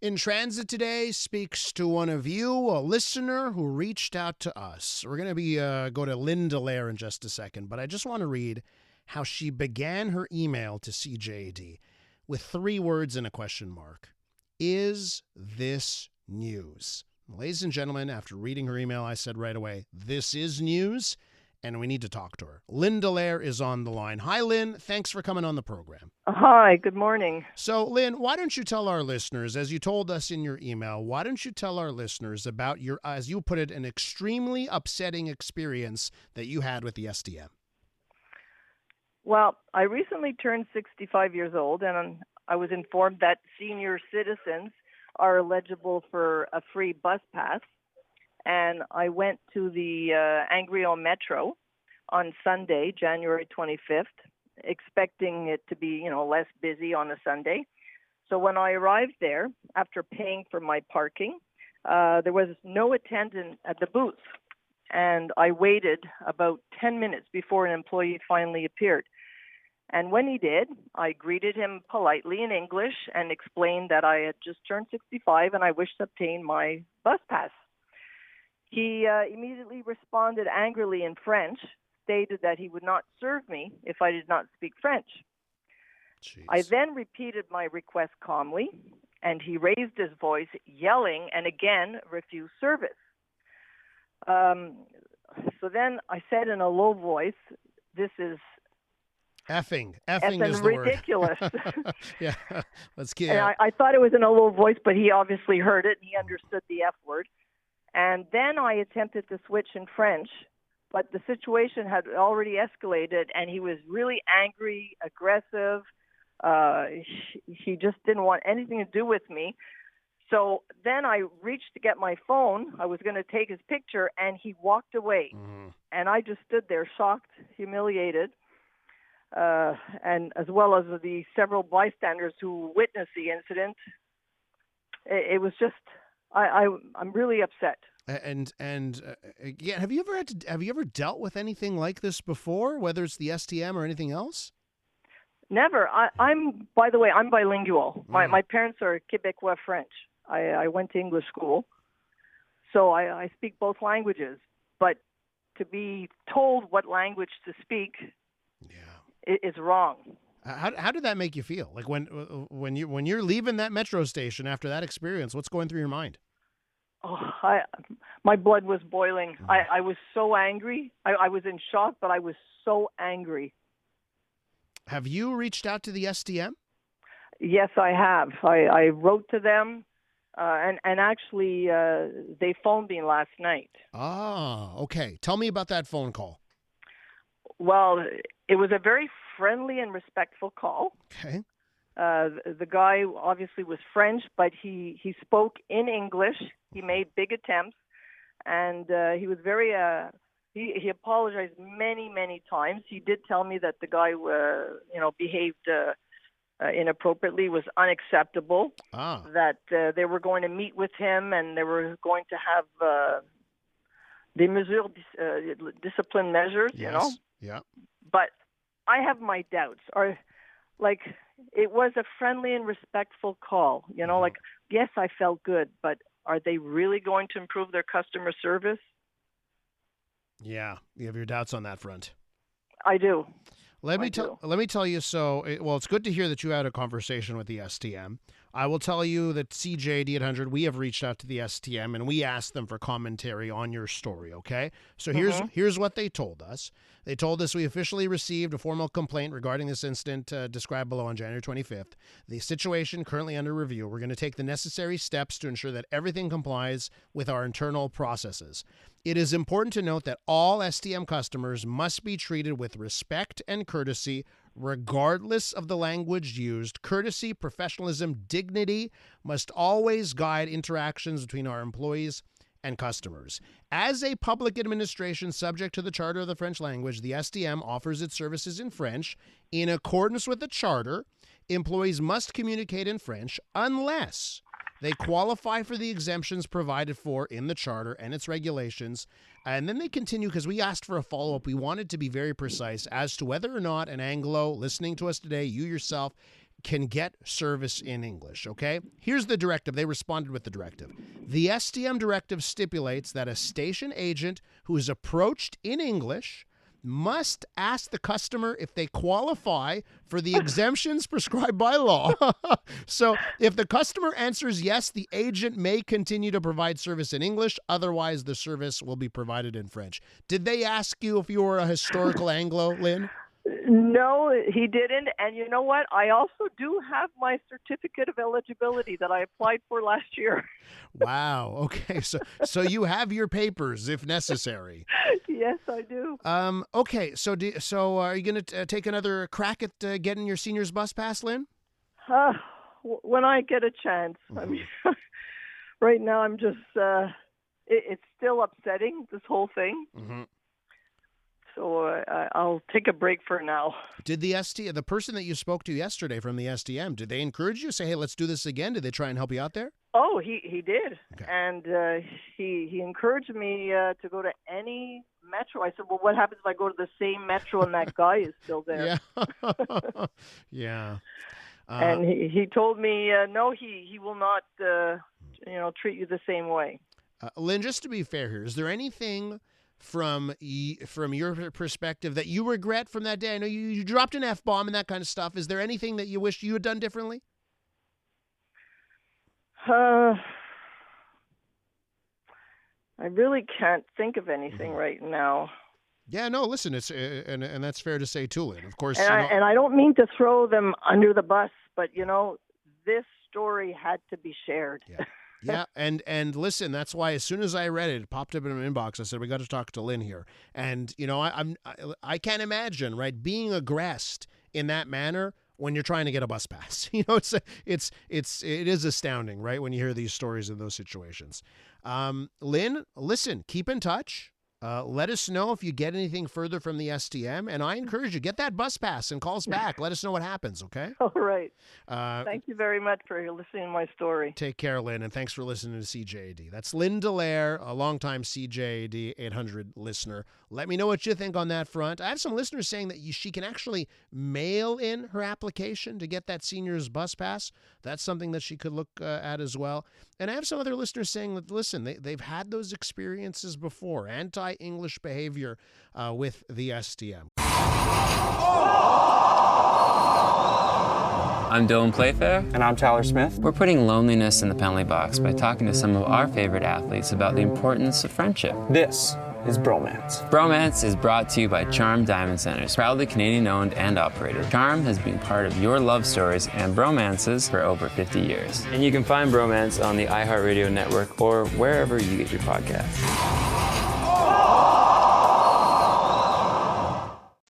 In Transit Today speaks to one of you, a listener who reached out to us. We're going to go to Lynn Dallaire in just a second, but I just want to read how she began her email to CJAD with 3 words and a question mark. Is this news? Ladies and gentlemen, after reading her email, I said right away, this is news, and we need to talk to her. Lynn Dallaire is on the line. Hi, Lynn. Thanks for coming on the program. Hi, good morning. So, Lynn, why don't you tell our listeners, as you told us in your email, why don't you tell our listeners about your, as you put it, an extremely upsetting experience that you had with the STM? Well, I recently turned 65 years old, and I was informed that senior citizens are eligible for a free bus pass. And I went to the Angrio Metro on Sunday, January 25th, expecting it to be, less busy on a Sunday. So when I arrived there, after paying for my parking, there was no attendant at the booth. And I waited about 10 minutes before an employee finally appeared. And when he did, I greeted him politely in English and explained that I had just turned 65 and I wished to obtain my bus pass. He immediately responded angrily in French, stated that he would not serve me if I did not speak French. Jeez. I then repeated my request calmly, and he raised his voice, yelling, and again refused service. So then I said in a low voice, this is Effing is the ridiculous. word. Yeah, let's get. And I thought it was in a low voice, but he obviously heard it, and he understood the F word. And then I attempted to switch in French, but the situation had already escalated, and he was really angry, aggressive. He just didn't want anything to do with me. So then I reached to get my phone. I was going to take his picture, and he walked away. Mm-hmm. And I just stood there shocked, humiliated, and as well as the several bystanders who witnessed the incident. It was just... I'm really upset. And again, have you ever dealt with anything like this before, whether it's the STM or anything else? Never. By the way, I'm bilingual. My parents are Quebecois French. I went to English school, so I speak both languages. But to be told what language to speak, is wrong. How did that make you feel? Like when you're leaving that metro station after that experience, what's going through your mind? Oh, my blood was boiling. I was so angry. I was in shock, but I was so angry. Have you reached out to the STM? Yes, I have. I wrote to them, and actually they phoned me last night. Ah, okay. Tell me about that phone call. Well, it was a very friendly and respectful call. Okay. The guy obviously was French, but he spoke in English. He made big attempts, and he was very. He apologized many times. He did tell me that the guy, behaved inappropriately, was unacceptable. Ah. That they were going to meet with him, and they were going to have discipline measures. Yes. Yeah. But I have my doubts. It was a friendly and respectful call. Yes, I felt good, but are they really going to improve their customer service? Yeah, you have your doubts on that front. I do. Let me tell you. So, it's good to hear that you had a conversation with the STM. I will tell you that CJAD 800, we have reached out to the STM and we asked them for commentary on your story. Okay, so here's what they told us. They told us we officially received a formal complaint regarding this incident described below on January 25th. The situation currently under review. We're going to take the necessary steps to ensure that everything complies with our internal processes. It is important to note that all STM customers must be treated with respect and courtesy, regardless of the language used. Courtesy, professionalism, dignity must always guide interactions between our employees and customers. As a public administration subject to the Charter of the French language, the STM offers its services in French. In accordance with the Charter, employees must communicate in French unless they qualify for the exemptions provided for in the Charter and its regulations. And then they continue, because we asked for a follow-up. We wanted to be very precise as to whether or not an Anglo listening to us today, you yourself, can get service in English, okay? Here's the directive. They responded with the directive. The STM directive stipulates that a station agent who is approached in English must ask the customer if they qualify for the exemptions prescribed by law. So if the customer answers yes, the agent may continue to provide service in English. Otherwise, the service will be provided in French. Did they ask you if you were a historical Anglo, Lynn? No, he didn't. And you know what? I also do have my certificate of eligibility that I applied for last year. Wow. Okay. So you have your papers if necessary. Yes, I do. Okay. So are you going to take another crack at getting your seniors bus pass, Lynn? When I get a chance. I mean, right now I'm just, it's still upsetting, this whole thing. Mm-hmm. So I'll take a break for now. Did the person that you spoke to yesterday from the STM, did they encourage you? Say, hey, let's do this again? Did they try and help you out there? Oh, he did. Okay. And he encouraged me to go to any metro. I said, well, what happens if I go to the same metro and that guy is still there? Yeah. Yeah. And he told me, no, he will not, treat you the same way. Lynn, just to be fair here, is there anything from your perspective that you regret from that day? I know you dropped an F-bomb and that kind of stuff. Is there anything that you wish you had done differently? I really can't think of anything right now. Yeah, no, listen, it's and that's fair to say too, Lynn. Of course. And I don't mean to throw them under the bus, but this story had to be shared. Yeah. Yeah, and listen, that's why as soon as I read it, it popped up in my inbox. I said, we got to talk to Lynn here. And I can't imagine, right, being aggressed in that manner when you're trying to get a bus pass. It is astounding, right, when you hear these stories in those situations. Lynn, listen, keep in touch. Let us know if you get anything further from the STM, and I encourage you, get that bus pass and call us back. Let us know what happens, okay? All right. Thank you very much for listening to my story. Take care, Lynn, and thanks for listening to CJAD. That's Lynn Dallaire, a longtime CJAD 800 listener. Let me know what you think on that front. I have some listeners saying that she can actually mail in her application to get that senior's bus pass. That's something that she could look at as well. And I have some other listeners saying that, listen, they've had those experiences before, anti-English behavior with the STM. I'm Dylan Playfair. And I'm Tyler Smith. We're putting loneliness in the penalty box by talking to some of our favorite athletes about the importance of friendship. This is Bromance. Bromance is brought to you by Charm Diamond Centers, proudly Canadian-owned and operated. Charm has been part of your love stories and bromances for over 50 years. And you can find Bromance on the iHeartRadio network or wherever you get your podcasts.